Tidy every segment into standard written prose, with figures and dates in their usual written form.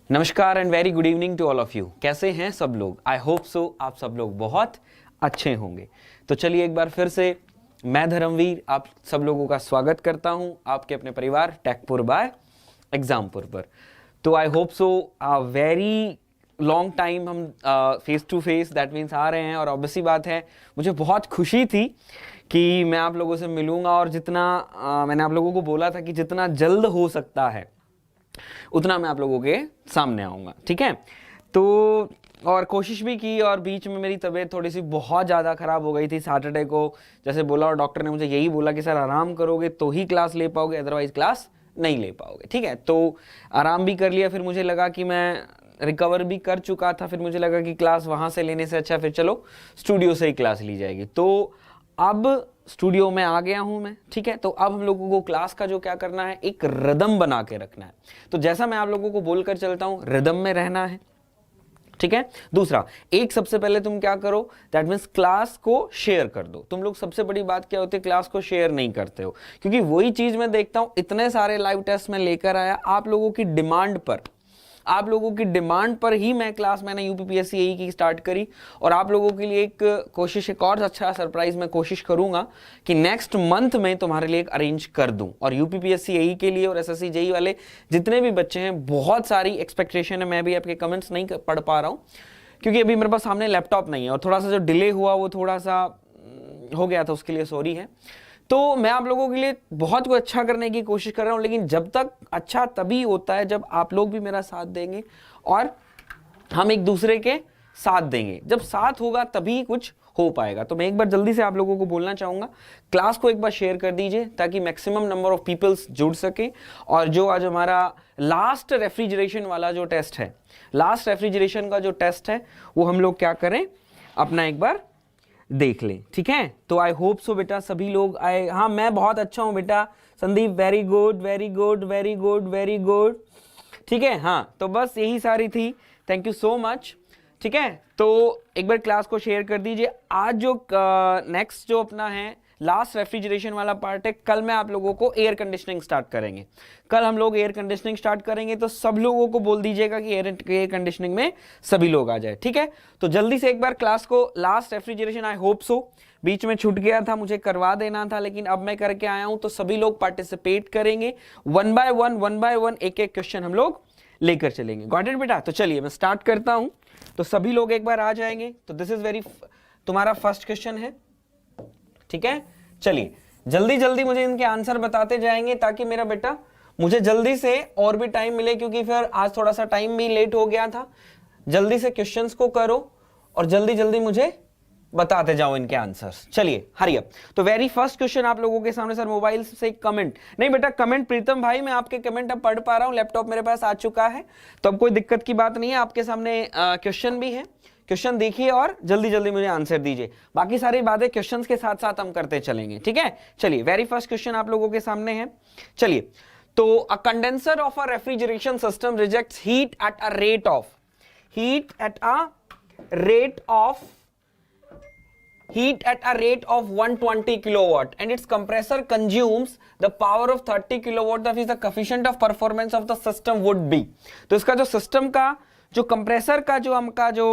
नमस्कार and very good evening to all of you. कैसे हैं सब लोग? आई होप सो आप सब लोग बहुत अच्छे होंगे। तो चलिए एक बार फिर से मैं धर्मवीर आप सब लोगों का स्वागत करता हूं आपके अपने परिवार टेकपुर बाय एग्जामपुर पर। तो I hope so very long time हम face to face that means आ रहे हैं, और ऑब्वियसली बात है मुझे बहुत खुशी थी कि मैं आप लोगों से मिलूंगा, और जितना मैंने आप लोगों को बोला था कि जितना जल्द हो सकता है उतना मैं आप लोगों के सामने आऊँगा, ठीक है। तो और कोशिश भी की, और बीच में मेरी तबीयत थोड़ी सी बहुत ज़्यादा ख़राब हो गई थी सैटरडे को, जैसे बोला, और डॉक्टर ने मुझे यही बोला कि सर आराम करोगे तो ही क्लास ले पाओगे, अदरवाइज क्लास नहीं ले पाओगे, ठीक है। तो आराम भी कर लिया, फिर मुझे लगा कि मैं रिकवर भी कर चुका था, फिर मुझे लगा कि क्लास वहाँ से लेने से अच्छा फिर चलो स्टूडियो से ही क्लास ली जाएगी। तो अब स्टूडियो में आ गया हूं मैं, ठीक है। तो अब हम लोगों को क्लास का जो क्या करना है, एक रिदम बना के रखना है। तो जैसा मैं आप लोगों को बोलकर चलता हूं, रिदम में रहना है, ठीक है। दूसरा, एक सबसे पहले तुम क्या करो, दैट मीन्स क्लास को शेयर कर दो। तुम लोग सबसे बड़ी बात क्या होती है, क्लास को शेयर नहीं करते हो, क्योंकि वही चीज मैं देखता हूं इतने सारे लाइव टेस्ट में लेकर आया आप लोगों की डिमांड पर ही मैं क्लास, मैंने यूपीपीएससी एई की स्टार्ट करी। और आप लोगों के लिए एक कोशिश, एक और अच्छा सरप्राइज मैं कोशिश करूंगा कि नेक्स्ट मंथ में तुम्हारे लिए एक अरेंज कर दूं। और यूपीपीएससी एई के लिए और एसएससी जेई वाले जितने भी बच्चे हैं, बहुत सारी एक्सपेक्टेशन है। मैं भी आपके कमेंट्स नहीं पढ़ पा रहा हूँ क्योंकि अभी मेरे पास सामने लैपटॉप नहीं है, और थोड़ा सा जो डिले हुआ वो थोड़ा सा हो गया था, उसके लिए सॉरी है। तो मैं आप लोगों के लिए बहुत कुछ अच्छा करने की कोशिश कर रहा हूं, लेकिन जब तक अच्छा तभी होता है जब आप लोग भी मेरा साथ देंगे और हम एक दूसरे के साथ देंगे। जब साथ होगा तभी कुछ हो पाएगा। तो मैं एक बार जल्दी से आप लोगों को बोलना चाहूंगा, क्लास को एक बार शेयर कर दीजिए ताकि मैक्सिमम नंबर ऑफ पीपल्स जुड़ सके। और जो आज हमारा लास्ट रेफ्रिजरेशन वाला जो टेस्ट है, लास्ट रेफ्रिजरेशन का जो टेस्ट है, वो हम लोग क्या करें, अपना एक बार देख लें, ठीक है। तो आई होप सो बेटा सभी लोग आए। हाँ, मैं बहुत अच्छा हूं बेटा Sandeep, very good very good very good very good, ठीक है। हाँ, तो बस यही सारी थी, थैंक यू सो मच, ठीक है। तो एक बार क्लास को शेयर कर दीजिए। आज जो नेक्स्ट जो अपना है लास्ट रेफ्रिजरेशन वाला पार्ट है, कल मैं आप लोगों को एयर कंडीशनिंग स्टार्ट करेंगे। कल हम लोग एयर कंडीशनिंग स्टार्ट करेंगे, तो सब लोगों को बोल दीजिएगा कि एयर कंडीशनिंग में सभी लोग आ जाए, ठीक है। तो जल्दी से एक बार क्लास को last refrigeration, I hope so बीच में छूट गया था, मुझे करवा देना था, लेकिन अब मैं करके आया हूं। तो सभी लोग पार्टिसिपेट करेंगे, वन बाय वन एक एक क्वेश्चन हम लोग लेकर चलेंगे। गॉट इट बेटा? तो चलिए मैं स्टार्ट करता हूं। तो सभी लोग एक बार आ जाएंगे। तो दिस इज वेरी, तुम्हारा फर्स्ट क्वेश्चन है, ठीक है। चलिए जल्दी जल्दी मुझे इनके आंसर बताते जाएंगे ताकि मेरा बेटा मुझे जल्दी से और भी टाइम मिले, क्योंकि फिर आज थोड़ा सा टाइम भी लेट हो गया था। जल्दी से क्वेश्चंस को करो और जल्दी जल्दी मुझे बताते जाओ इनके आंसर्स। चलिए हरी अप। तो वेरी फर्स्ट क्वेश्चन आप लोगों के सामने, सर मोबाइल से कमेंट नहीं बेटा, कमेंट प्रीतम भाई मैं आपके कमेंट अब पढ़ पा रहा हूं, लैपटॉप मेरे पास आ चुका है, तो अब कोई दिक्कत की बात नहीं है। आपके सामने क्वेश्चन भी है, क्वेश्चन देखिए और जल्दी जल्दी मुझे आंसर दीजिए। बाकी सारी बातें क्वेश्चंस के साथ साथ हम करते चलेंगे, ठीक है। चलिए वेरी फर्स्ट क्वेश्चन आप लोगों के सामने है। चलिए, तो a condenser of a refrigeration system rejects heat at a rate of 120 kilowatt and its compressor consumes the power of 30 kilowatt, that is the coefficient of performance of the system would be। तो इसका जो system का जो compressor का जो हमका जो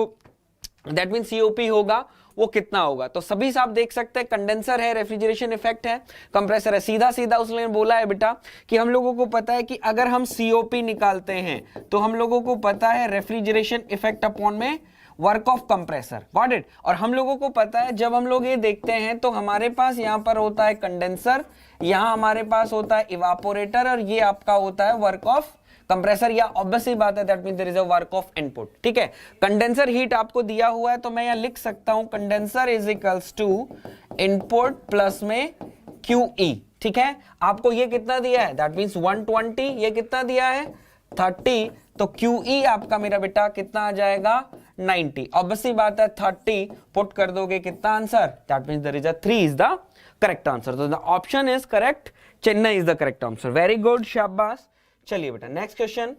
that mean COP होगा वो कितना होगा। तो सभी साहब देख सकते हैं, कंडेंसर है, रेफ्रिजरेशन इफेक्ट है, कंप्रेसर है। सीधा सीधा उसने बोला है बेटा कि हम लोगों को पता है कि अगर हम सीओपी निकालते हैं तो हम लोगों को पता है रेफ्रिजरेशन इफेक्ट अपॉन में work of compressor, got it. और हम लोगों को पता है जब हम लोग ये देखते हैं तो हमारे पास यहाँ पर होता है कंडेंसर, यहाँ हमारे पास होता है इवापोरेटर, और ये आपका होता है वर्क ऑफ कंप्रेसर, या ऑब्वियसली बात है that means there is a work of input, ठीक है। कंडेंसर हीट आपको दिया हुआ है, तो मैं यहां लिख सकता हूं condenser is equals to input plus में QE, ठीक है। आपको ये कितना दिया है, दैट मींस 120, ये कितना दिया है 30, तो QE आपका मेरा बेटा कितना आ जाएगा 90। ऑब्वियसली बात है 30 पुट कर दोगे कितना answer, that means there is a 3 is the correct answer. So the option is correct, Chennai is the correct answer. Very good, शाबाश। चलिए बेटा नेक्स्ट क्वेश्चन,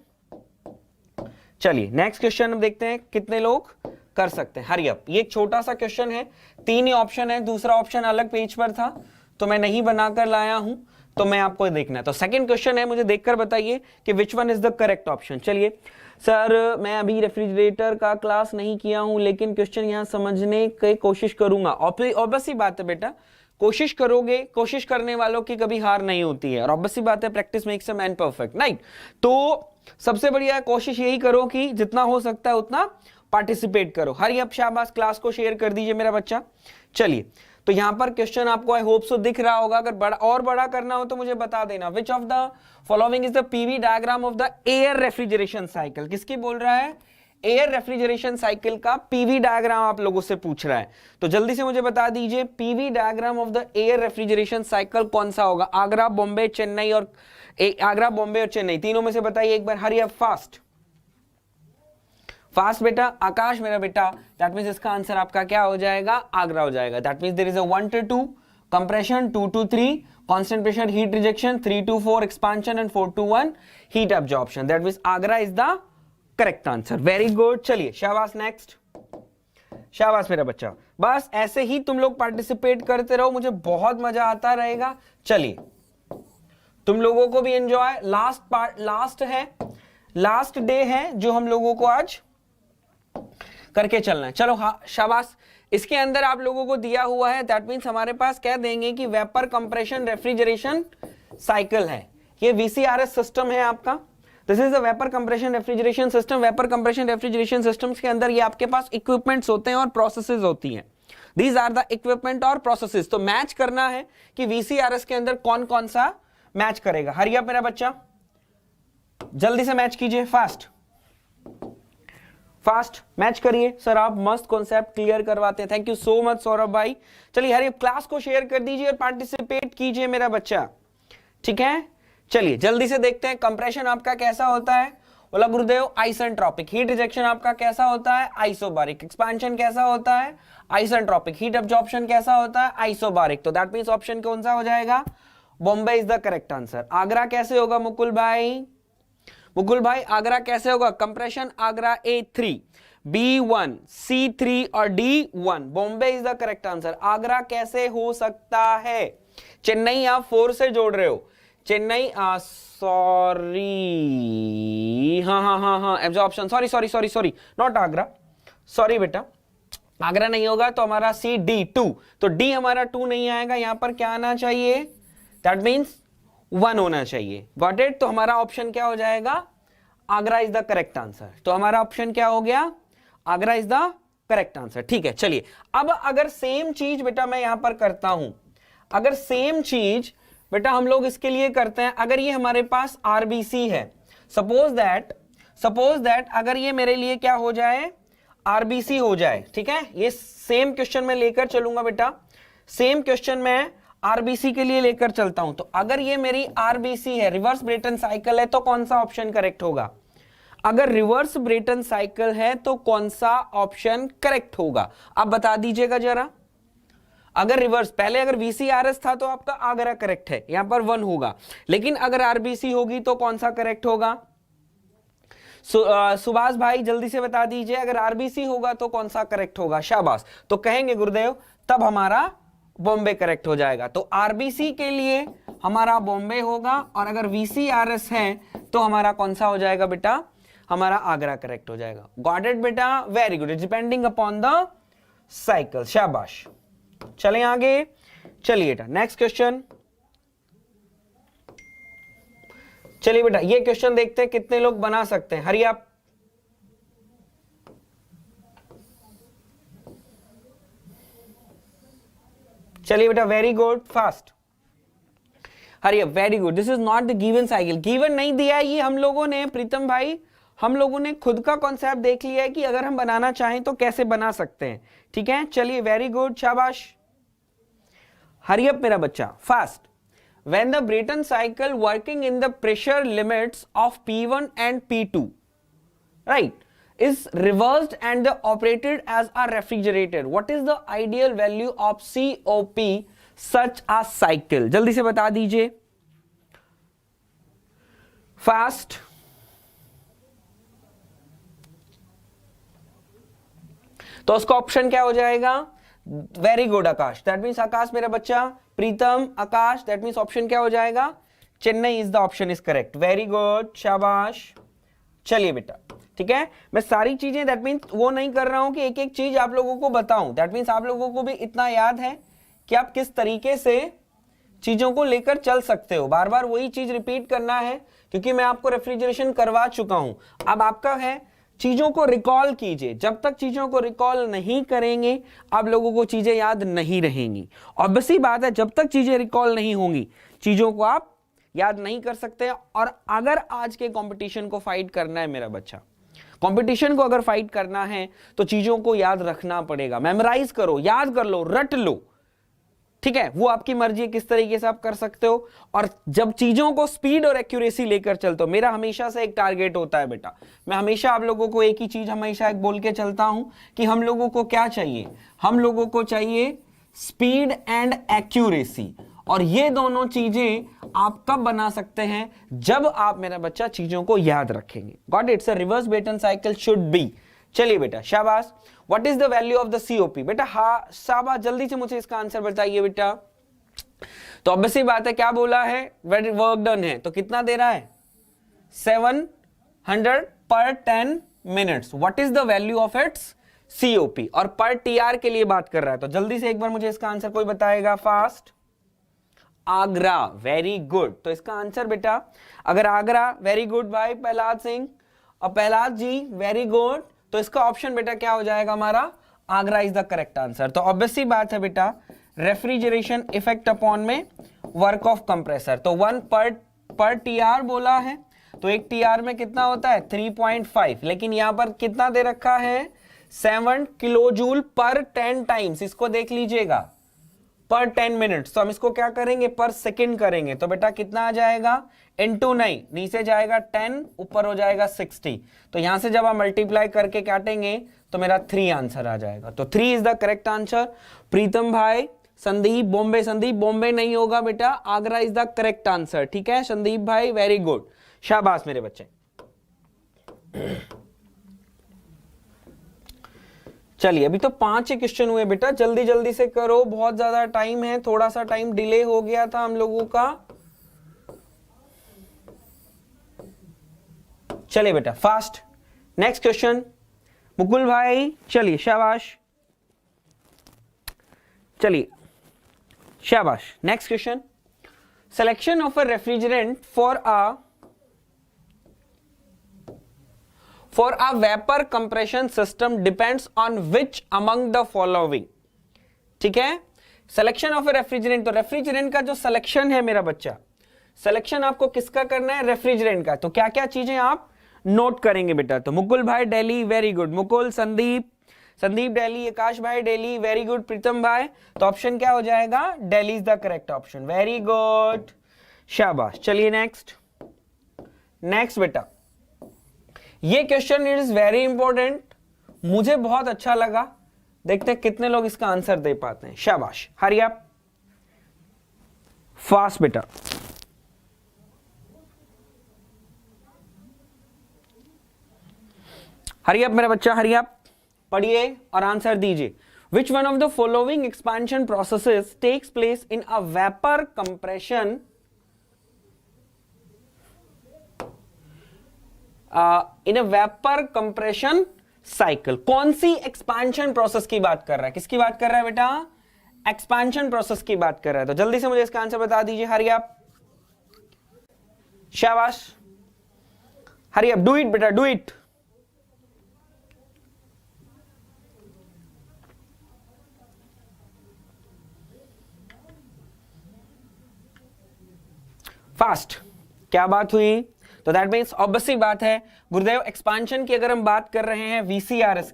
चलिए नेक्स्ट क्वेश्चन हम देखते हैं कितने लोग कर सकते हैं। Hurry up. ये एक छोटा सा क्वेश्चन है, 3 ही ऑप्शन है, दूसरा ऑप्शन अलग पेज पर था तो मैं नहीं बनाकर लाया हूं, तो मैं आपको देखना है। तो सेकंड क्वेश्चन है, मुझे देखकर बताइए कि which one is the correct option. चलिए सर मैं अभी रेफ्रिजरेटर का क्लास नहीं किया हूं, लेकिन क्वेश्चन यहाँ समझने की कोशिश करूंगा। ऑब्वियस ही बात है बेटा, कोशिश करोगे, कोशिश करने वालों की कभी हार नहीं होती है, और ऑब्वियस ही बात है practice makes a man perfect, right. तो सबसे बढ़िया कोशिश यही करो कि जितना हो सकता है उतना पार्टिसिपेट करो। हरी अप शाबाश, क्लास को शेयर कर दीजिए मेरा बच्चा। चलिए, तो यहां पर क्वेश्चन आपको आई होप सो दिख रहा होगा। अगर बड़ा और बड़ा करना हो तो मुझे बता देना। Which of the following is the PV diagram of the air refrigeration cycle? किसकी बोल रहा है? एयर रेफ्रिजरेशन साइकिल का पीवी डायग्राम आप लोगों से पूछ रहा है। तो जल्दी से मुझे बता दीजिए PV diagram of the air refrigeration cycle कौन सा होगा? आगरा, बॉम्बे, चेन्नई और आगरा, बॉम्बे और चेन्नई, तीनों में से बताइए एक बार। हरी अप फास्ट फास्ट बेटा। आकाश मेरा बेटा, दैट मींस इसका आंसर आपका क्या हो जाएगा? आगरा हो जाएगा। That means there is a 1 to 2 compression, 2 to 3 constant pressure heat rejection, 3 to 4 expansion and 4 to 1 heat absorption. That means Agra is the correct answer. Very good. चलिए शाबाश, नेक्स्ट। शाबाश मेरा बच्चा, बस ऐसे ही तुम लोग पार्टिसिपेट करते रहो, मुझे बहुत मजा आता रहेगा। चलिए, तुम लोगों को भी एंजॉय। लास्ट डे है जो हम लोगों को आज करके चलना है। चलो हाँ शाबाश। इसके अंदर आप लोगों को दिया हुआ है, दैट मींस हमारे पास कह देंगे कि वेपर कंप्रेशन रेफ्रिजरेशन साइकिल है। ये VCRS सिस्टम है आपका। This is the vapour compression refrigeration system. Vapour compression refrigeration systems के अंदर ये आपके पास इक्विपमेंट्स होते हैं और प्रोसेसेस होती हैं। दीज आर द इक्विपमेंट और प्रोसेसेस। तो मैच करना है कि VCRS के अंदर कौन कौन सा मैच करेगा। हरी अप मेरा बच्चा, जल्दी से मैच कीजिए, फास्ट फास्ट मैच करिए। सर आप मस्त कॉन्सेप्ट क्लियर करवाते हैं, thank you so much Saurabh भाई। चलिए हरी क्लास को शेयर कर दीजिए और पार्टिसिपेट कीजिए मेरा बच्चा, ठीक है। चलिए जल्दी से देखते हैं कंप्रेशन आपका कैसा होता है। बोला गुरुदेव आइसेंट्रोपिक। हीट रिजेक्शन आपका कैसा होता है? आइसोबारिक। एक्सपेंशन कैसा होता है? आइसेंट्रोपिक। हीट एब्जॉर्प्शन कैसा होता है? आइसोबारिक। तो दैट मींस ऑप्शन कौन सा हो जाएगा? Bombay is the correct answer. Agra कैसे होगा मुकुल भाई? मुकुल भाई आगरा कैसे होगा? Compression Agra A3, B1, C3 और D1। Bombay is the correct answer. Agra कैसे हो सकता है? चेन्नई आप 4 से जोड़ रहे हो। चेन्नई सॉरी, हाँ absorption, sorry not Agra, sorry बेटा, आगरा नहीं होगा तो हमारा C D2। तो D हमारा 2 नहीं आएगा, यहां पर क्या आना चाहिए? दैट मीन्स 1 होना चाहिए। Got it? तो हमारा ऑप्शन क्या हो जाएगा? Agra is the correct answer. तो हमारा ऑप्शन क्या हो गया? Agra is the correct answer. ठीक है, चलिए अब अगर सेम चीज बेटा मैं यहां पर करता हूं, अगर सेम चीज बेटा हम लोग इसके लिए करते हैं, अगर ये हमारे पास RBC है, सपोज दैट अगर ये मेरे लिए क्या हो जाए? RBC हो जाए, ठीक है। ये सेम क्वेश्चन में लेकर चलूंगा बेटा, सेम क्वेश्चन में RBC के लिए लेकर चलता हूं। तो अगर ये मेरी RBC है, रिवर्स ब्रेटन साइकिल है, तो कौन सा ऑप्शन करेक्ट होगा? अगर रिवर्स ब्रेटन साइकिल है तो कौन सा ऑप्शन करेक्ट होगा? आप बता दीजिएगा जरा। अगर रिवर्स, पहले अगर VCRS था तो आपका आगरा करेक्ट है, यहां पर 1 होगा, लेकिन अगर RBC होगी तो कौन सा करेक्ट होगा? सुभाष भाई जल्दी से बता दीजिए, अगर RBC होगा तो कौन सा करेक्ट होगा? शाबाश। तो कहेंगे गुरुदेव तब हमारा बॉम्बे करेक्ट हो जाएगा। तो RBC के लिए हमारा बॉम्बे होगा, और अगर VCRS है तो हमारा कौन सा हो जाएगा बेटा? हमारा आगरा करेक्ट हो जाएगा। गॉट इट बेटा? Very good. Depending upon the cycle. शाबाश। चलें आगे, चलिए बेटा नेक्स्ट क्वेश्चन। चलिए बेटा ये क्वेश्चन देखते हैं कितने लोग बना सकते हैं। हरी आप, चलिए बेटा very good, fast. Hari up, very good. This is not the given cycle. Given नहीं दिया है ये हम लोगों ने, प्रीतम भाई हम लोगों ने खुद का कॉन्सेप्ट देख लिया है कि अगर हम बनाना चाहें तो कैसे बना सकते हैं, ठीक है। चलिए वेरी गुड, शाबाश। हरी अप मेरा बच्चा, fast. When the Brayton cycle working in the pressure limits of P1 and P2, right, is reversed and operated as a refrigerator, what is the ideal value of COP such a cycle? जल्दी से बता दीजिए, fast. तो उसका option क्या हो जाएगा? Very good Akash, that means Akash मेरा बच्चा, Pritam, Akash, that means option क्या हो जाएगा? Chennai is the option is correct. Very good, शाबाश। चलिए बेटा ठीक है, मैं सारी चीजें दैट मीन्स वो नहीं कर रहा हूं कि एक एक चीज आप लोगों को बताऊं, दैट मीन्स आप लोगों को भी इतना याद है कि आप किस तरीके से चीजों को लेकर चल सकते हो। बार बार वही चीज रिपीट करना है क्योंकि मैं आपको रेफ्रिजरेशन करवा चुका हूं। अब आपका है चीजों को रिकॉल कीजिए, जब तक चीजों को रिकॉल नहीं करेंगे आप लोगों को चीजें याद नहीं रहेंगी। ऑब्वियसली बात है, जब तक चीजें रिकॉल नहीं होंगी चीजों को आप याद नहीं कर सकते। और अगर आज के कंपटीशन को फाइट करना है मेरा बच्चा, कंपटीशन को अगर फाइट करना है तो चीजों को याद रखना पड़ेगा। मेमोराइज करो, याद कर लो, रट लो, ठीक है, वो आपकी मर्जी है किस तरीके से आप कर सकते हो। और जब चीजों को स्पीड और एक्यूरेसी लेकर चलते हो, मेरा हमेशा से एक टारगेट होता है बेटा, मैं हमेशा आप लोगों को एक ही चीज हमेशा एक बोल के चलता हूं कि हम लोगों को क्या चाहिए, हम लोगों को चाहिए स्पीड एंड एक्यूरेसी। और ये दोनों चीजें आप कब बना सकते हैं, जब आप मेरा बच्चा चीजों को याद रखेंगे। Got it's a reverse Brayton cycle should be. चलिए बेटा शाबाश। What is the value of the COP? बेटा हाँ शाबाश, जल्दी से मुझे इसका आंसर बताइए बेटा। तो ऑब्वियसली बात है, क्या बोला है, वर्क डन है, तो कितना दे रहा है 700 पर 10 minutes. What is the value of its COP? और पर टीआर के लिए बात कर रहा है, तो जल्दी से एक बार मुझे इसका आंसर कोई बताएगा फास्ट। Agra, very good. तो इसका आंसर बेटा अगर आगरा, वेरी गुड भाई प्रहलाद सिंह और प्रहलाद जी, वेरी गुड। तो इसका ऑप्शन बेटा क्या हो जाएगा हमारा, Agra is the correct answer. तो ऑब्वियसली बात है बेटा, रेफ्रिजरेशन इफेक्ट अपॉन में वर्क ऑफ कंप्रेसर, तो 1 पर टीआर बोला है, तो एक टीआर में कितना होता है 3.5, लेकिन यहां पर कितना दे रखा है 7 किलोजूल पर 10 टाइम्स। इसको देख लीजिएगा पर 10 मिनट्स, तो हम इसको क्या करेंगे पर सेकंड करेंगे। तो बेटा कितना आ जाएगा इनटू 9, नीचे जाएगा 10, ऊपर हो जाएगा 60। तो यहां से जब आप मल्टीप्लाई करके काटेंगे तो मेरा 3 आंसर आ जाएगा। तो 3 इज द करेक्ट आंसर। प्रीतम भाई, संदीप बॉम्बे, संदीप बॉम्बे नहीं होगा बेटा, Agra is the correct answer. ठीक है संदीप भाई, वेरी गुड, शाबाश मेरे बच्चे। चलिए अभी तो 5 ही क्वेश्चन हुए बेटा, जल्दी जल्दी से करो, बहुत ज्यादा टाइम है, थोड़ा सा टाइम डिले हो गया था हम लोगों का। चलिए बेटा फास्ट, नेक्स्ट क्वेश्चन मुकुल भाई, चलिए शाबाश, चलिए शाबाश। Next question, selection of a refrigerant for a vapor compression system depends on which among the following। ठीक है, सिलेक्शन ऑफ ए रेफ्रिजरेंट, तो रेफ्रिजरेंट का जो सिलेक्शन है मेरा बच्चा, सिलेक्शन आपको किसका करना है, रेफ्रिजरेंट का। तो क्या क्या चीजें आप नोट करेंगे बेटा। तो मुकुल भाई दिल्ली, वेरी गुड मुकुल। संदीप दिल्ली, आकाश भाई दिल्ली, वेरी गुड। प्रीतम भाई, तो ऑप्शन क्या हो जाएगा, Delhi is the correct option, very good, शाबाश। चलिए नेक्स्ट बेटा, ये क्वेश्चन इज वेरी इंपॉर्टेंट, मुझे बहुत अच्छा लगा, देखते हैं कितने लोग इसका आंसर दे पाते हैं। शाबाश, हरी अप फास्ट बेटा। हरी अप मेरा बच्चा, हरी अप, पढ़िए और आंसर दीजिए। Which one of the following expansion processes takes place in a vapour compression in a vapour compression cycle. कौन सी एक्सपेंशन प्रोसेस की बात कर रहा है, किसकी बात कर रहा है बेटा, एक्सपेंशन प्रोसेस की बात कर रहा है। तो जल्दी से मुझे इसका आंसर बता दीजिए, हरी अप, शाबाश, हरी अप, डू इट बेटा, डू इट। फास्ट, क्या बात हुई, तो दैट मीन्स ऑब्वियसली बात है गुरुदेव एक्सपेंशन की अगर हम बात कर रहे हैं वीसीआरएस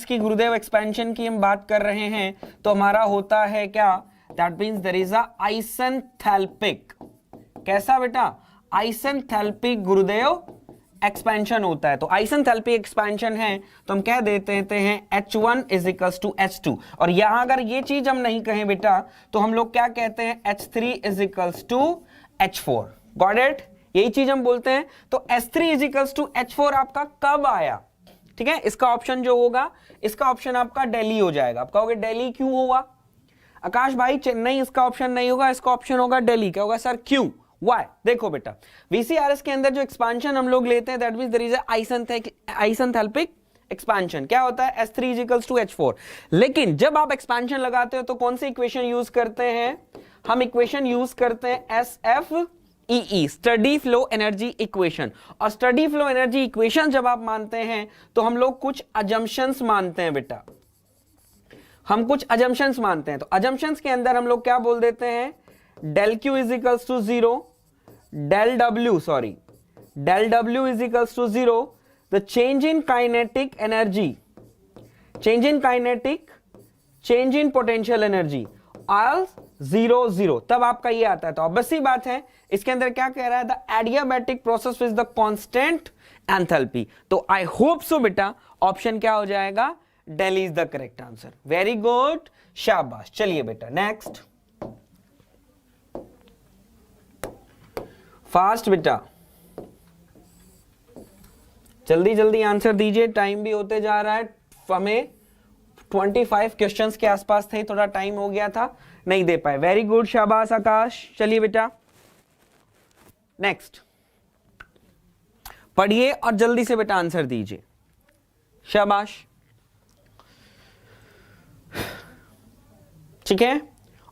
की गुरुदेव एक्सपेंशन की हम बात कर रहे हैं तो हमारा होता है क्या, that means there is a isenthalpic, कैसा बेटा, आइसेंथैल्पिक गुरुदेव एक्सपेंशन होता है। तो आइसेंथैल्पिक एक्सपेंशन है तो हम कह देते हैं H1 is equals to H2, और यहां अगर ये चीज हम नहीं कहें बेटा तो हम लोग क्या कहते हैं, H3 is equals to H4। Got it, यही चीज हम बोलते हैं। तो H3 is equals to H4 आपका कब आया, ठीक है, इसका ऑप्शन जो होगा, इसका ऑप्शन आपका दिल्ली हो जाएगा। आप कहोगे दिल्ली क्यों हुआ, आकाश भाई चेन्नई इसका ऑप्शन नहीं होगा, इसका ऑप्शन होगा दिल्ली। क्या होगा सर, क्यों, Why? देखो बेटा, VCRS के अंदर जो एक्सपांशन हम लोग लेते हैं, that means there is a isenthalpic expansion. क्या होता है? S3 = H4। लेकिन जब आप एक्सपांशन लगाते हो तो कौन सी इक्वेशन यूज करते हैं? हम इक्वेशन यूज करते हैं SFEE, steady flow energy equation. और स्टडी फ्लो एनर्जी इक्वेशन जब आप मानते हैं तो हम लोग कुछ अजम्पशंस मानते हैं बेटा, हम कुछ अजम्पशंस मानते हैं। तो अजम्पशंस के अंदर हम लोग क्या बोल देते हैं? del Q = 0, del W = 0, the change in kinetic energy, change in kinetic, change in potential energy all 0 0, तब आपका ये आता है। तो ऑब्वियस सी बात है, इसके अंदर क्या कह रहा है? The adiabatic process with the constant enthalpy. तो आई होप सो बेटा ऑप्शन क्या हो जाएगा? Delhi is the correct answer. Very good, शाबाश। चलिए बेटा नेक्स्ट, फास्ट बेटा, जल्दी जल्दी आंसर दीजिए, टाइम भी होते जा रहा है। हमें 25 क्वेश्चंस के आसपास थे, थोड़ा टाइम हो गया था, नहीं दे पाए। वेरी गुड, शाबाश आकाश। चलिए बेटा नेक्स्ट, पढ़िए और जल्दी से बेटा आंसर दीजिए, शाबाश। ठीक है,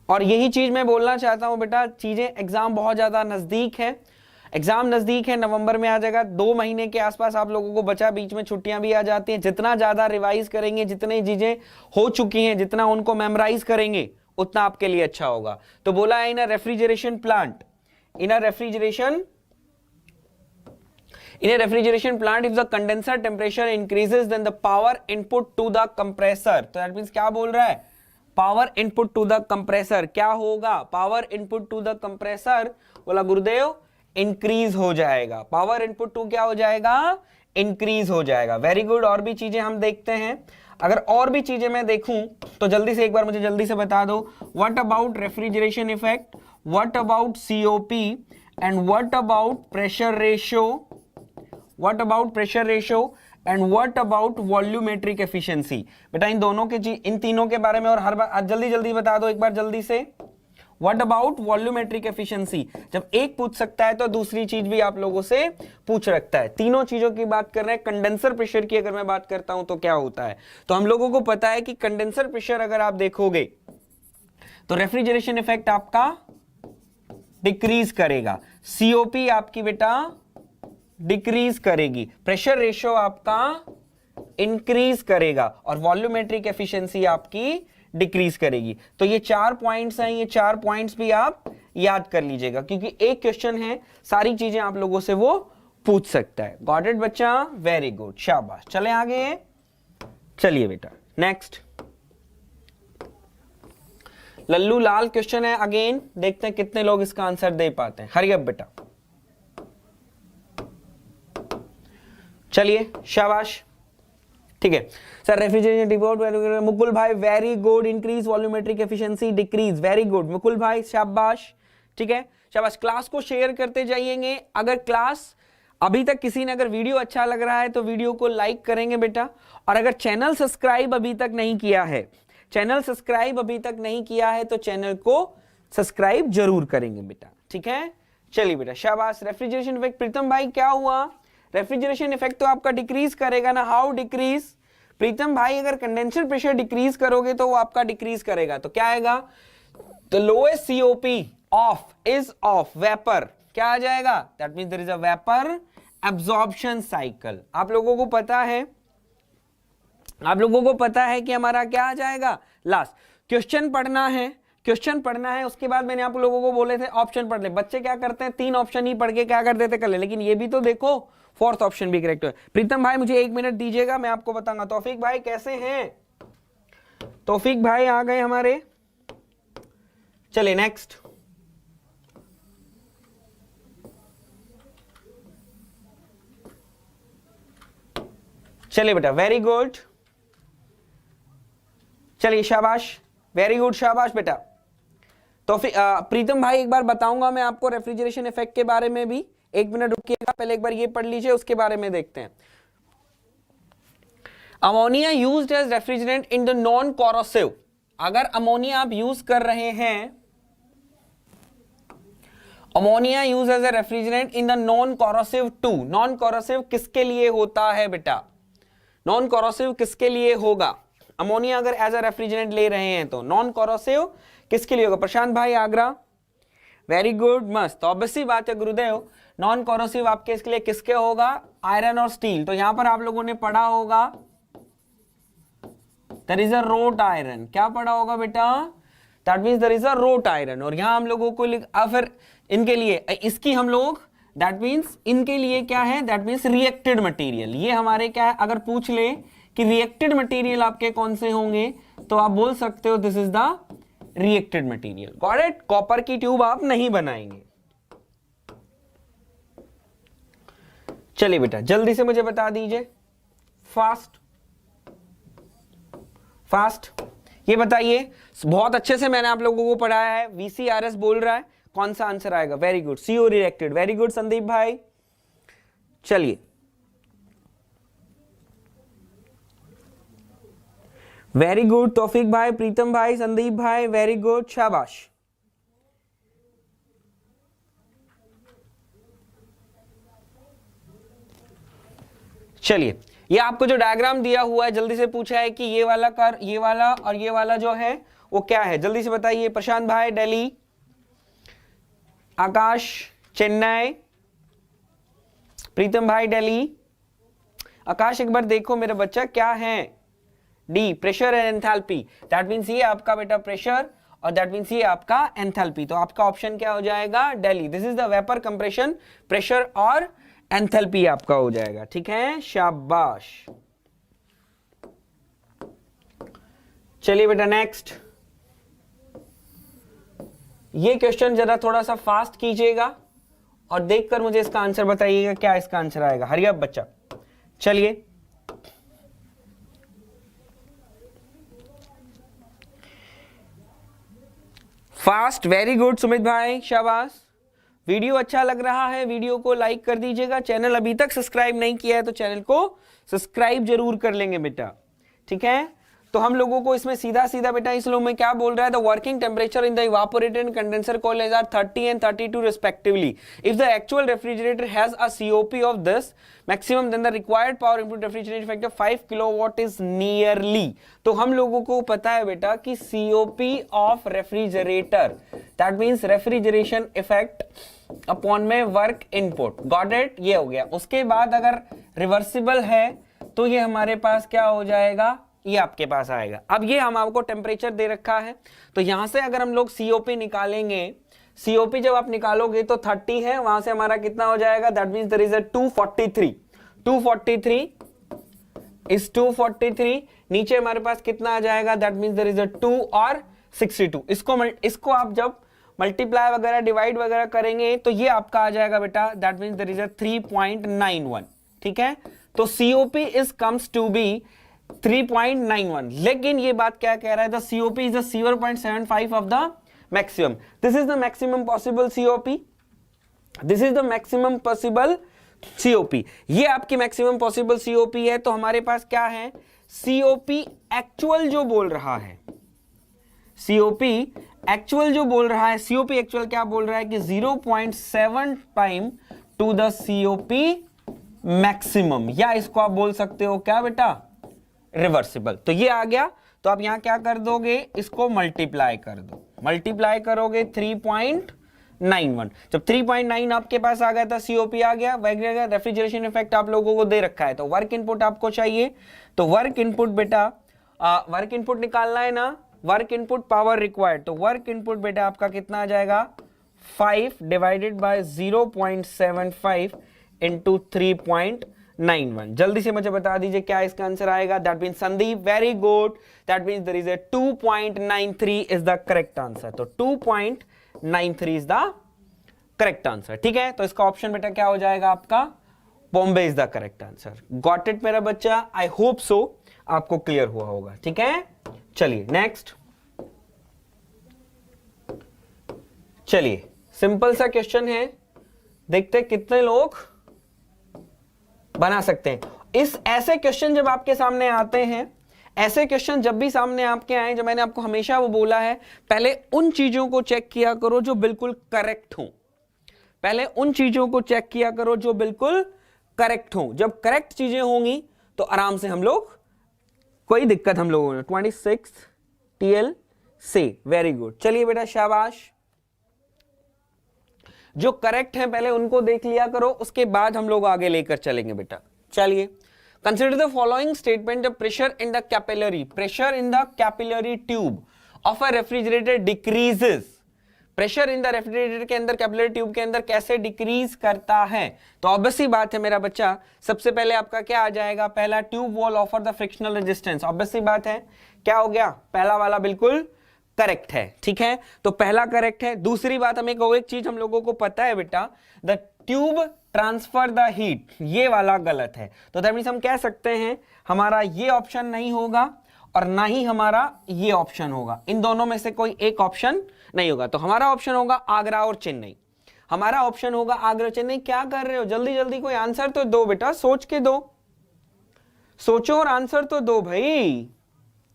और यही चीज मैं बोलना चाहता हूं बेटा, चीजें एग्जाम बहुत ज्यादा नजदीक है, एग्जाम नजदीक है, नवंबर में आ जाएगा, 2 महीने के आसपास आप लोगों को बचा, बीच में छुट्टियां भी आ जाती हैं। जितना ज्यादा रिवाइज करेंगे, जितनी चीजें हो चुकी हैं, जितना उनको मेमोराइज करेंगे, उतना आपके लिए अच्छा होगा। तो बोला है in a refrigeration plant, in a refrigeration plant if the condenser temperature increases then the power input to the compressor, तो that means क्या बोल रहा है? Power input to the compressor क्या होगा? Power input to the compressor, बोला Gurudev increase हो जाएगा। पावर इनपुट टू क्या हो जाएगा? इंक्रीज हो जाएगा। Very good. और भी चीजें हम देखते हैं, अगर और भी चीजें मैं देखूं तो जल्दी से एक बार मुझे जल्दी से बता दो। What about refrigeration effect, what about COP and what about pressure ratio, what about pressure ratio and what about volumetric efficiency. बेटा इन दोनों के इन तीनों के बारे में और हर बार जल्दी जल्दी बता दो एक बार जल्दी से। व्हाट अबाउट वॉल्यूमेट्रिक एफिशिएंसी, जब एक पूछ सकता है तो दूसरी चीज भी आप लोगों से पूछ रखता है। तीनों चीजों की बात कर रहे हैं। कंडेंसर प्रेशर की अगर मैं बात करता हूं तो क्या होता है? तो हम लोगों को पता है कि कंडेंसर प्रेशर अगर आप देखोगे तो रेफ्रिजरेशन इफेक्ट आपका डिक्रीज करेगा, सीओपी आपकी बेटा डिक्रीज करेगी, प्रेशर रेशियो आपका इंक्रीज करेगा और वॉल्यूमेट्रिक एफिशिएंसी आपकी डिक्रीज करेगी। तो ये 4 पॉइंट्स हैं, ये 4 पॉइंट्स भी आप याद कर लीजिएगा क्योंकि एक क्वेश्चन है, सारी चीजें आप लोगों से वो पूछ सकता है। गॉट इट बच्चा? वेरी गुड, शाबाश। चले आगे, चलिए बेटा नेक्स्ट। लल्लू लाल क्वेश्चन है अगेन, देखते हैं कितने लोग इसका आंसर दे पाते हैं। हरी अप बेटा, चलिए शाबाश। ठीक है सर, रेफ्रिजरेशन रिपोर्ट, मुकुल भाई very good, increase volumetric efficiency decrease, very good Mukul भाई, शाबाश। ठीक है शाबाश। क्लास को शेयर करते जाइएंगे। अगर क्लास अभी तक किसी ने अगर वीडियो अच्छा लग रहा है तो वीडियो को लाइक करेंगे बेटा, और अगर चैनल सब्सक्राइब अभी तक नहीं किया है, चैनल सब्सक्राइब अभी तक नहीं किया है तो चैनल को सब्सक्राइब जरूर करेंगे बेटा। ठीक है चलिए बेटा शाबाश। रेफ्रिजरेशन इफेक्ट, प्रीतम भाई क्या हुआ? रेफ्रिजरेशन इफेक्ट तो आपका डिक्रीज करेगा ना। How decrease? प्रीतम भाई अगर कंडेंसर प्रेशर डिक्रीज करोगे तो वो आपका डिक्रीज करेगा, तो क्या आएगा? The lowest COP of is of vapour, क्या आ जाएगा? That means there is a vapour absorption cycle. आप लोगों को पता है, आप लोगों को पता है कि हमारा क्या आ जाएगा? लास्ट क्वेश्चन पढ़ना है, क्वेश्चन पढ़ना है, उसके बाद मैंने आप लोगों को बोले थे ऑप्शन पढ़ ले। बच्चे क्या करते हैं, 3 ऑप्शन ही पढ़ के क्या कर देते, कर ले, लेकिन ये भी तो देखो 4th ऑप्शन भी करेक्ट है। प्रीतम भाई मुझे 1 मिनट दीजिएगा, मैं आपको बताऊंगा। तौफीक भाई कैसे हैं? तौफीक भाई आ गए हमारे। चलिए नेक्स्ट। चलिए बेटा वेरी गुड, चलिए शाबाश, वेरी गुड शाबाश बेटा। तो प्रीतम भाई एक बार बताऊंगा मैं आपको रेफ्रिजरेशन इफेक्ट के बारे में भी, 1 मिनट रुकिएगा, पहले एक बार ये पढ़ लीजिए, उसके बारे में देखते हैं। Ammonia used as refrigerant in the non corrosive, अगर अमोनिया आप यूज कर रहे हैं ammonia use as a refrigerant in the non corrosive 2। Non corrosive किसके लिए होता है बेटा? नॉन कोरोसिव किसके लिए होगा? अमोनिया अगर एज अ रेफ्रिजरेंट ले रहे हैं तो नॉन कोरोसिव किसके लिए होगा? प्रशांत भाई आगरा, वेरी गुड, मस्त। तो ऑब्वियसली बात है गुरुदेव, नॉन कोरोसिव आपके इसके लिए किसके होगा? आयरन और स्टील। तो यहां पर आप लोगों ने पढ़ा होगा there is a wrought iron. क्या पढ़ा होगा बेटा? That means there is a wrought iron. और यहां हम लोगों को फिर इनके लिए इसकी हम लोग दैट मींस इनके लिए क्या है? That means reacted material. ये हमारे क्या है? अगर पूछ ले कि रिएक्टेड मटेरियल आपके कौन से होंगे तो आप बोल सकते हो this is the reacted material. Got it? Copper की ट्यूब आप नहीं बनाएंगे। चलिए बेटा जल्दी से मुझे बता दीजिए, फास्ट फास्ट ये बताइए। बहुत अच्छे से मैंने आप लोगों को पढ़ाया है, VCRS बोल रहा है, कौन सा आंसर आएगा? Very good, CO reacted. Very good Sandeep भाई। चलिए वेरी गुड तौफीक भाई, प्रीतम भाई, संदीप भाई, वेरी गुड, शाबाश। चलिए ये आपको जो डायग्राम दिया हुआ है जल्दी से पूछा है कि ये वाला ये वाला और ये वाला जो है वो क्या है? जल्दी से बताइए। प्रशांत भाई दिल्ली, आकाश चेन्नई, प्रीतम भाई दिल्ली। आकाश एक बार देखो मेरा बच्चा क्या है? D, pressure and enthalpy. That means ये आपका बेटा प्रेशर और दैट मींस ये आपका एंथैल्पी। तो आपका ऑप्शन क्या हो जाएगा? Delhi. This is the vapour compression, pressure और एंथैल्पी आपका हो जाएगा। ठीक है, शाबाश। चलिए बेटा नेक्स्ट, ये क्वेश्चन जरा थोड़ा सा फास्ट कीजिएगा और देखकर मुझे इसका आंसर बताइएगा क्या इसका आंसर आएगा। हरी अप बच्चा। चलिए फास्ट, वेरी गुड सुमित भाई, शाबाश। वीडियो अच्छा लग रहा है, वीडियो को लाइक कर दीजिएगा। चैनल अभी तक सब्सक्राइब नहीं किया है तो चैनल को सब्सक्राइब जरूर कर लेंगे बेटा। ठीक है, तो हम लोगों को इसमें सीधा सीधा बेटा इस लो में क्या बोल रहा है? The working temperature in the evaporator and condenser coil are 30 and 32 respectively. If the actual refrigerator has a COP of this maximum then the required power input refrigeration factor 5 kilowatt is nearly. तो हम लोगों को पता है बेटा कि COP of refrigerator that means refrigeration effect upon में work input. Got it? ये हो गया। उसके बाद अगर रिवर्सिबल है तो ये हमारे पास क्या हो जाएगा? ये आपके पास आएगा। अब ये हम आपको टेम्परेचर दे रखा है तो यहां से अगर हम लोग COP निकालेंगे, COP जब आप निकालोगे तो 30 है, वहां से हमारा कितना हो जाएगा? That means there is a 243 is 243। नीचे हमारे पास कितना आ जाएगा? That means there is a 2 और 62। इसको आप जब मल्टीप्लाई वगैरह डिवाइड वगैरह करेंगे तो ये आपका आ जाएगा बेटा that means there is a 3.91। ठीक है, तो COP is comes to be 3.91। लेकिन ये बात क्या कह रहा है? The COP is the 0.75 of the maximum. This is the maximum possible COP। This is the maximum possible COP। ये आपकी मैक्सिमम पॉसिबल COP है। तो हमारे पास क्या है? COP एक्चुअल जो बोल रहा है, COP एक्चुअल जो बोल रहा है, COP एक्चुअल क्या बोल रहा है कि 0.7 time to the COP maximum, या इसको आप बोल सकते हो क्या बेटा? रिवर्सिबल। तो ये आ गया। तो आप यहां क्या कर दोगे? इसको मल्टीप्लाई कर दो। मल्टीप्लाई करोगे 3.91। जब 3.9 आपके पास आ गया था, COP आ गया, रेफ्रिजरेशन इफेक्ट आप लोगों को दे रखा है। तो वर्क इनपुट आपको चाहिए, तो वर्क इनपुट बेटा वर्क इनपुट निकालना है ना, वर्क इनपुट पावर रिक्वायर्ड। तो वर्क इनपुट बेटा आपका कितना आ जाएगा? 5 डिवाइडेड बाय 0.75 इंटू 3.91। जल्दी से मुझे बता दीजिए क्या इसका आंसर आएगा? That means Sandeep, very good, that means there is a 2.93 is the correct answer. तो 2.93 इज द करेक्ट आंसर। ठीक है, तो इसका ऑप्शन बेटा क्या हो जाएगा आपका? Bombay is the correct answer. Got it मेरा बच्चा? आई होप सो आपको क्लियर हुआ होगा। ठीक है, चलिए नेक्स्ट। चलिए सिंपल सा क्वेश्चन है, देखते कितने लोग बना सकते हैं। इस ऐसे क्वेश्चन जब आपके सामने आते हैं, ऐसे क्वेश्चन जब भी सामने आपके आए, जो मैंने आपको हमेशा वो बोला है, पहले उन चीजों को चेक किया करो जो बिल्कुल करेक्ट हो। पहले उन चीजों को चेक किया करो जो बिल्कुल करेक्ट हो। जब करेक्ट चीजें होंगी तो आराम से हम लोग, कोई दिक्कत हम लोगों ने 26 TL से, वेरी गुड। चलिए बेटा शाबाश, जो करेक्ट है पहले उनको देख लिया करो, उसके बाद हम लोग आगे लेकर चलेंगे बेटा। चलिए, consider the following statement, the pressure in the capillary tube of a refrigerator decreases. Pressure in the refrigerator के अंदर, कैपिलरी ट्यूब के अंदर कैसे डिक्रीज करता है? तो ऑब्वियस सी बात है मेरा बच्चा, सबसे पहले आपका क्या आ जाएगा? पहला, tube wall offer the frictional resistance. Obvious सी बात है, क्या हो गया? पहला वाला बिल्कुल करेक्ट है, ठीक है, तो पहला करेक्ट है। दूसरी बात, हमें एक चीज हम लोगों को पता है बेटा, the tube transfer the heat, ये वाला गलत है। तो दैट मींस हम कह सकते हैं हमारा ये ऑप्शन नहीं होगा और ना ही हमारा ये ऑप्शन होगा, इन दोनों में से कोई एक ऑप्शन नहीं होगा। तो हमारा ऑप्शन होगा आगरा और चेन्नई, हमारा ऑप्शन होगा आगरा और चेन्नई। क्या कर रहे हो, जल्दी जल्दी कोई आंसर तो दो बेटा, सोच के दो, सोचो और आंसर तो दो भाई।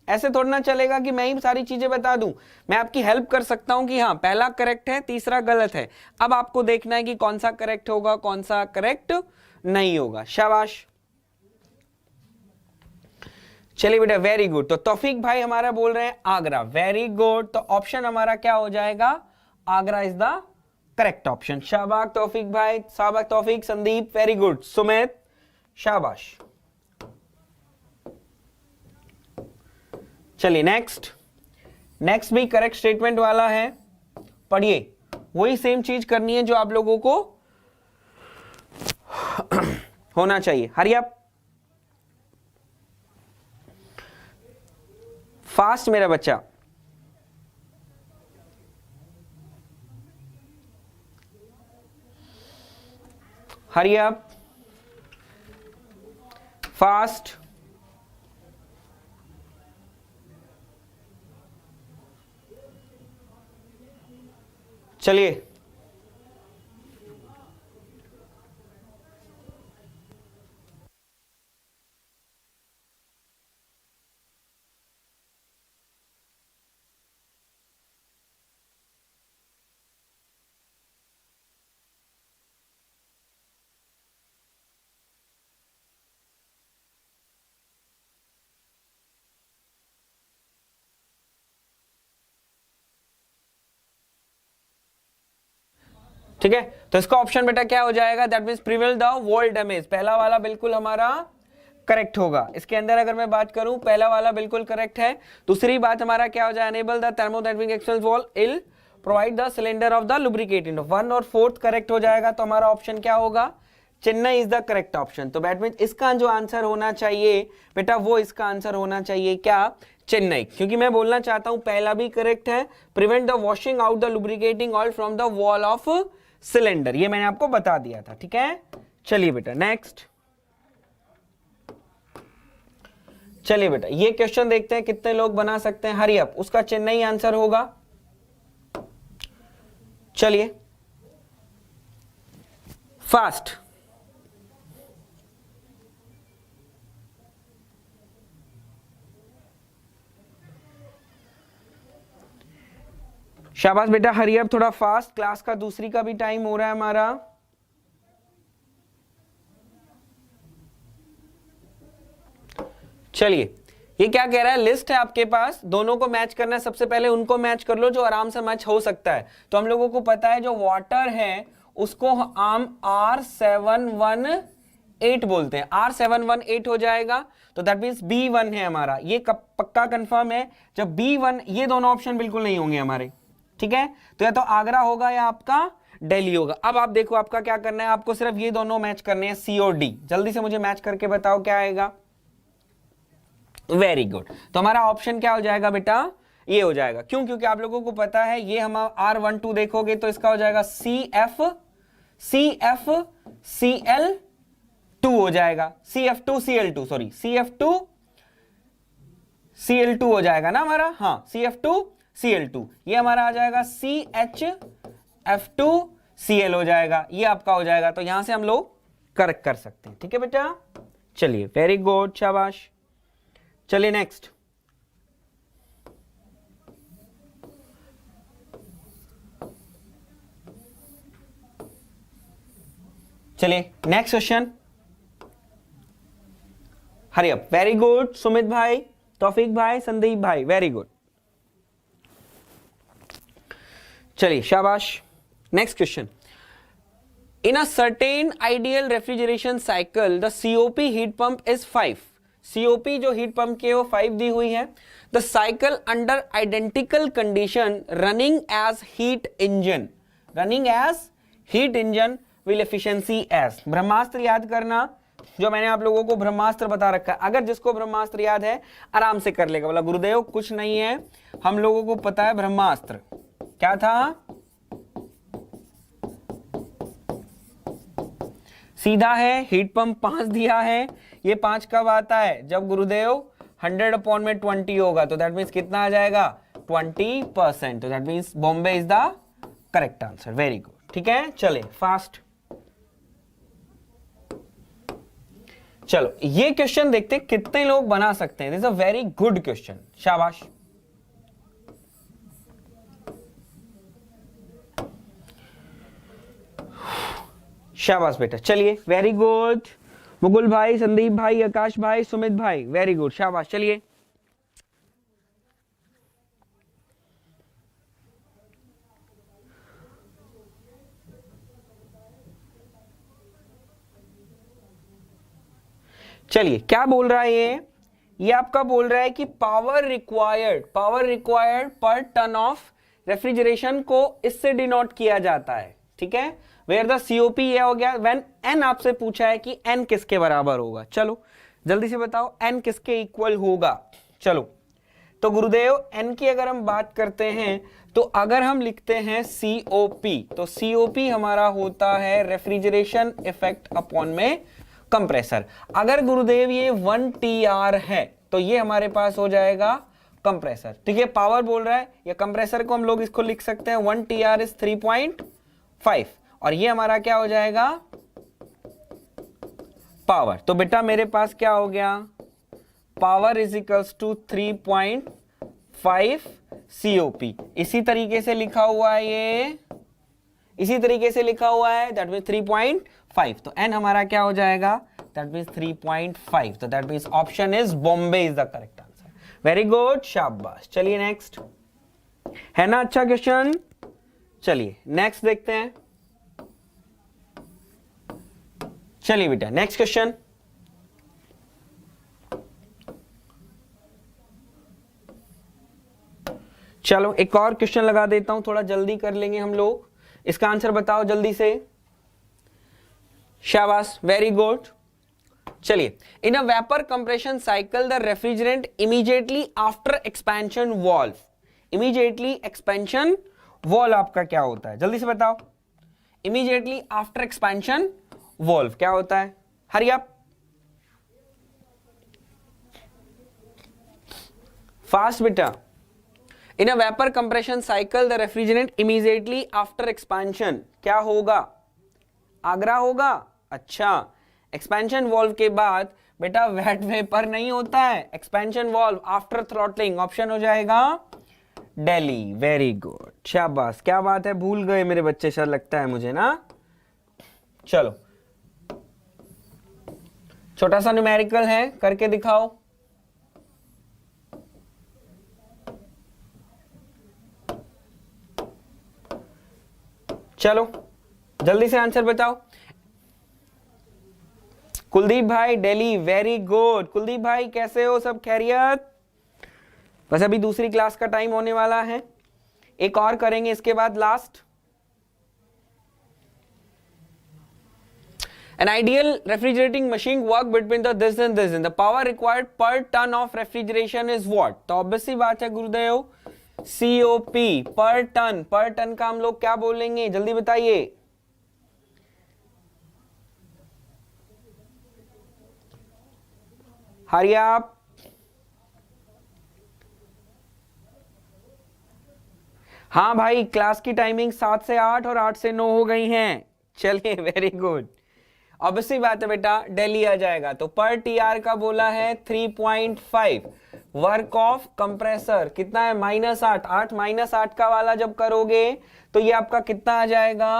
ऐसे थोड़ा ना चलेगा कि मैं ही सारी चीजें बता दूं, मैं आपकी हेल्प कर सकता हूं कि हाँ पहला करेक्ट है, तीसरा गलत है। अब आपको देखना है कि कौन सा करेक्ट होगा, कौन सा करेक्ट नहीं होगा। शाबाश, चलिए बेटा, वेरी गुड। तो तौफीक भाई हमारा बोल रहे हैं आगरा, वेरी गुड। तो ऑप्शन हमारा क्या हो जाएगा? Agra is the correct option. शाबाश तौफीक भाई, शाबाश तौफीक, संदीप वेरी गुड, सुमित शाबाश। चलिए नेक्स्ट भी करेक्ट स्टेटमेंट वाला है, पढ़िए। वही सेम चीज करनी है जो आप लोगों को होना चाहिए। हरी अप, फास्ट मेरा बच्चा। हरी अप, फास्ट। चलिए, ठीक है, तो इसका ऑप्शन बेटा क्या हो जाएगा? That means prevail the wall damage, पहला वाला बिल्कुल हमारा करेक्ट होगा। इसके अंदर अगर मैं बात करूं, पहला वाला बिल्कुल करेक्ट है। दूसरी बात हमारा क्या हो जाए? Enable the thermodynamic extension wall ill provide the cylinder of the lubricant, 1 और 4 करेक्ट हो जाएगा। तो हमारा ऑप्शन क्या होगा? Chennai is the correct option. तो दैट मींस इसका जो आंसर होना चाहिए बेटा, वो इसका आंसर होना चाहिए क्या? चेन्नई। क्योंकि मैं बोलना चाहता हूं पहला भी करेक्ट है, prevent the washing out the lubricating oil from the wall of cylinder, ये मैंने आपको बता दिया था, ठीक है। चलिए बेटा नेक्स्ट, चलिए बेटा ये क्वेश्चन देखते हैं कितने लोग बना सकते हैं। हरी अप, उसका चेन्नई आंसर होगा। चलिए फास्ट, शाबाश बेटा, हरी अप, थोड़ा फास्ट, क्लास का दूसरी का भी टाइम हो रहा है हमारा। चलिए, ये क्या कह रहा है? लिस्ट है आपके पास, दोनों को मैच करना है। सबसे पहले उनको मैच कर लो जो आराम से मैच हो सकता है। तो हम लोगों को पता है जो वाटर है उसको आम R718 बोलते हैं, R718 हो जाएगा। तो दैट मींस B1 है हमारा, ये पक्का कंफर्म है। जब B1, ये दोनों ऑप्शन बिल्कुल नहीं होंगे हमारे, ठीक है। तो या तो आगरा होगा या आपका दिल्ली होगा। अब आप देखो आपका क्या करना है, आपको सिर्फ ये दोनों मैच करने हैं, C और D। जल्दी से मुझे मैच करके बताओ क्या आएगा। वेरी गुड, तो हमारा ऑप्शन क्या हो जाएगा बेटा? ये हो जाएगा। क्यों? क्योंकि आप लोगों को पता है ये हम R12 देखोगे तो इसका हो जाएगा CFCl2 हो जाएगा, CF2Cl2, सॉरी CF2Cl2 हो जाएगा ना हमारा, हाँ CF2Cl2। ये हमारा आ जाएगा CHF2Cl हो जाएगा, ये आपका हो जाएगा। तो यहां से हम लोग करेक्ट कर सकते हैं, ठीक है बेटा। चलिए वेरी गुड, शाबाश। चलिए नेक्स्ट, चलिए next question, hurry up, very good Sumit भाई, तौफीक भाई, संदीप भाई, वेरी गुड। चलिए शाबाश, next question, in a certain ideal refrigeration cycle the COP heat pump is 5, COP जो हीट पंप की है वो 5 दी हुई है। The cycle under identical condition running as heat engine, running as heat engine will efficiency as, ब्रह्मास्त्र याद करना, जो मैंने आप लोगों को ब्रह्मास्त्र बता रखा है, अगर जिसको ब्रह्मास्त्र याद है आराम से कर लेगा, बोला गुरुदेव कुछ नहीं है, हम लोगों को पता है ब्रह्मास्त्र क्या था, सीधा है, हीट पंप 5 दिया है, ये 5 कब आता है, जब गुरुदेव 100/20 होगा, तो दैट मीन्स कितना आ जाएगा 20%, तो that means Bombay is the correct answer, very good. ठीक है, चले फास्ट, चलो ये क्वेश्चन देखते कितने लोग बना सकते हैं, this is a very good question, शाबाश। शाबाश बेटा, चलिए वेरी गुड, मुकुल भाई, संदीप भाई, आकाश भाई, सुमित भाई, वेरी गुड, शाबाश। चलिए चलिए क्या बोल रहा है ये आपका बोल रहा है कि पावर रिक्वायर्ड पर टन ऑफ रेफ्रिजरेशन को इससे डिनोट किया जाता है, ठीक है, वेयर द सीओपी ये हो गया, व्हेन एन आपसे पूछा है कि एन किसके बराबर होगा, चलो जल्दी से बताओ एन किसके इक्वल होगा। चलो तो गुरुदेव एन की अगर हम बात करते हैं तो अगर हम लिखते हैं सीओपी, तो सीओपी हमारा होता है रेफ्रिजरेशन इफेक्ट अपॉन में कंप्रेसर। अगर गुरुदेव ये 1 TR है तो ये हमारे पास हो जाएगा कंप्रेसर, ठीक है, पावर बोल रहा है, या कंप्रेसर को हम लोग इसको लिख सकते हैं 1 TR इज 3.5, और ये हमारा क्या हो जाएगा पावर। तो बेटा मेरे पास क्या हो गया, power is equals to 3.5 COP। इसी तरीके से लिखा हुआ है ये, इसी तरीके से लिखा हुआ है, दैट मींस 3.5, तो n हमारा क्या हो जाएगा, दैट मींस 3.5, तो that means option is Bombay is the correct answer, very good, शाबाश। चलिए नेक्स्ट, है ना अच्छा क्वेश्चन, चलिए नेक्स्ट देखते हैं। चलिए बेटा नेक्स्ट क्वेश्चन, चलो एक और क्वेश्चन लगा देता हूं, थोड़ा जल्दी कर लेंगे हम लोग, इसका आंसर बताओ जल्दी से, शाबाश, वेरी गुड। चलिए, in a vapour compression cycle the refrigerant immediately after expansion valve, immediately expansion valve आपका क्या होता है, जल्दी से बताओ, इमीडिएटली आफ्टर एक्सपेंशन वॉल्व क्या होता है, हरी अप, फास्ट बेटा। In a vapour compression cycle the refrigerant immediately after expansion क्या होगा, आगरा होगा, अच्छा, एक्सपेंशन वॉल्व के बाद बेटा वेट वेपर नहीं होता है, expansion valve after throttling, option हो जाएगा दिल्ली, वेरी गुड, शाबाश, क्या बात है, भूल गए मेरे बच्चे सर लगता है मुझे ना। चलो छोटा सा न्यूमेरिकल है, करके दिखाओ, चलो जल्दी से आंसर बताओ। कुलदीप भाई दिल्ली, वेरी गुड, कुलदीप भाई कैसे हो, सब खैरियत, बस अभी दूसरी क्लास का टाइम होने वाला है, एक और करेंगे इसके बाद last. An ideal refrigerating machine work between the this and this and the power required per ton of refrigeration is what? तो ऑब्वियस सी बात है गुरुदेव COP पर टन का हम लोग क्या बोलेंगे, जल्दी बताइए, हरी आप, हाँ भाई क्लास की टाइमिंग 7 से 8 और 8 से 9 हो गई हैं, चलिए वेरी गुड, ऑब्वियसली बात है बेटा दिल्ली आ जाएगा, तो पर TR का बोला है 3.5, वर्क ऑफ कंप्रेसर कितना है -8, 8 -8 का वाला जब करोगे तो ये आपका कितना आ जाएगा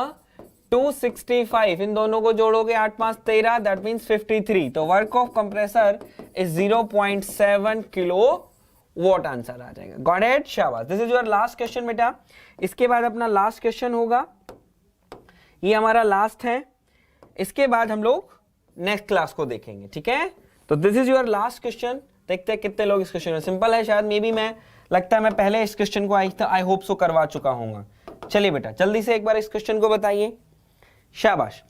265, इन दोनों को जोड़ोगे 8 5 13, दैट मींस 53। तो work of compressor is 0.7 kilowatt answer आ जाएगा। गॉट इट, शाबाश। This is your last question बेटा। इसके बाद अपना लास्ट क्वेश्चन होगा, ये हमारा लास्ट है, इसके बाद हम लोग नेक्स्ट क्लास को देखेंगे, ठीक है। तो this is your last question. देखते हैं कितने लोग इस क्वेश्चन में, सिंपल है शायद, मे बी मैं लगता है मैं पहले इस क्वेश्चन को आई होप सो करवा चुका हूँ। चलिए बेटा जल्दी से एक बार इस क्वेश्चन को बताइए, शाबाश।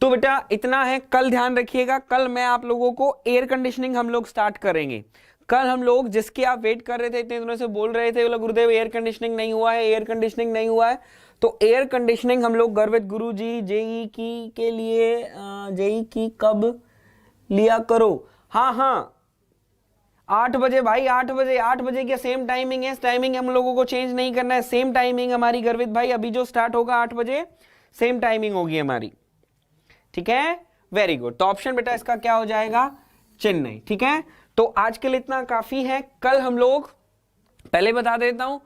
तो बेटा इतना है, कल ध्यान रखिएगा, कल मैं आप लोगों को एयर कंडीशनिंग हम लोग स्टार्ट करेंगे। कल हम लोग, जिसके आप वेट कर रहे थे, इतने दिनों से बोल रहे थे गुरुदेव एयर कंडीशनिंग नहीं हुआ है, एयर कंडीशनिंग नहीं हुआ है, तो एयर कंडीशनिंग हम लोग गर्वित गुरु जी जेई की के लिए जेई की कब लिया करो। हाँ हाँ 8 बजे भाई, 8 बजे, 8 बजे की सेम टाइमिंग है, टाइमिंग हम लोगों को चेंज नहीं करना है, सेम टाइमिंग हमारी गर्वित भाई, अभी जो स्टार्ट होगा 8 बजे सेम टाइमिंग होगी हमारी, ठीक है। Very good. तो ऑप्शन बेटा इसका क्या हो जाएगा, चेन्नई, ठीक है। तो आज के लिए इतना काफी है। कल हम लोग, पहले बता देता हूं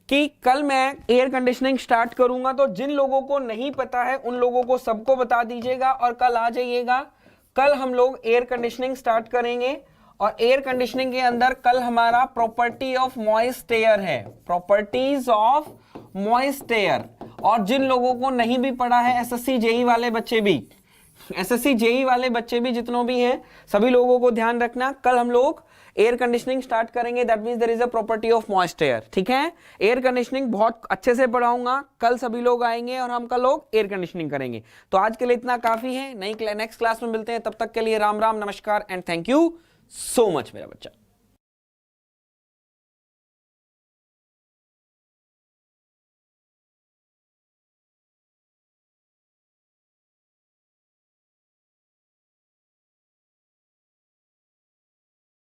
कि कल मैं एयर कंडीशनिंग स्टार्ट करूंगा, तो जिन लोगों को नहीं पता है उन लोगों को सबको बता दीजिएगा और कल आ जाइएगा। कल हम लोग एयर कंडीशनिंग स्टार्ट करेंगे और एयर कंडीशनिंग के अंदर कल हमारा प्रॉपर्टी ऑफ मॉइस्ट एयर है, प्रॉपर्टीज ऑफ मॉइस्ट एयर। और जिन लोगों को नहीं भी पढ़ा है, एसएससी जेई वाले बच्चे भी, एसएससी जेई वाले बच्चे भी जितनों भी हैं, सभी लोगों को ध्यान रखना, कल हम लोग एयर कंडीशनिंग स्टार्ट करेंगे, that means there is a property of moist air, ठीक है। एयर कंडीशनिंग बहुत अच्छे से पढ़ाऊंगा, कल सभी लोग आएंगे और हम कल लोग एयर कंडीशनिंग करेंगे। तो आज के लिए इतना काफी है, नेक्स्ट क्लास में मिलते हैं, तब तक के लिए राम राम, नमस्कार and thank you so much मेरा बच्चा।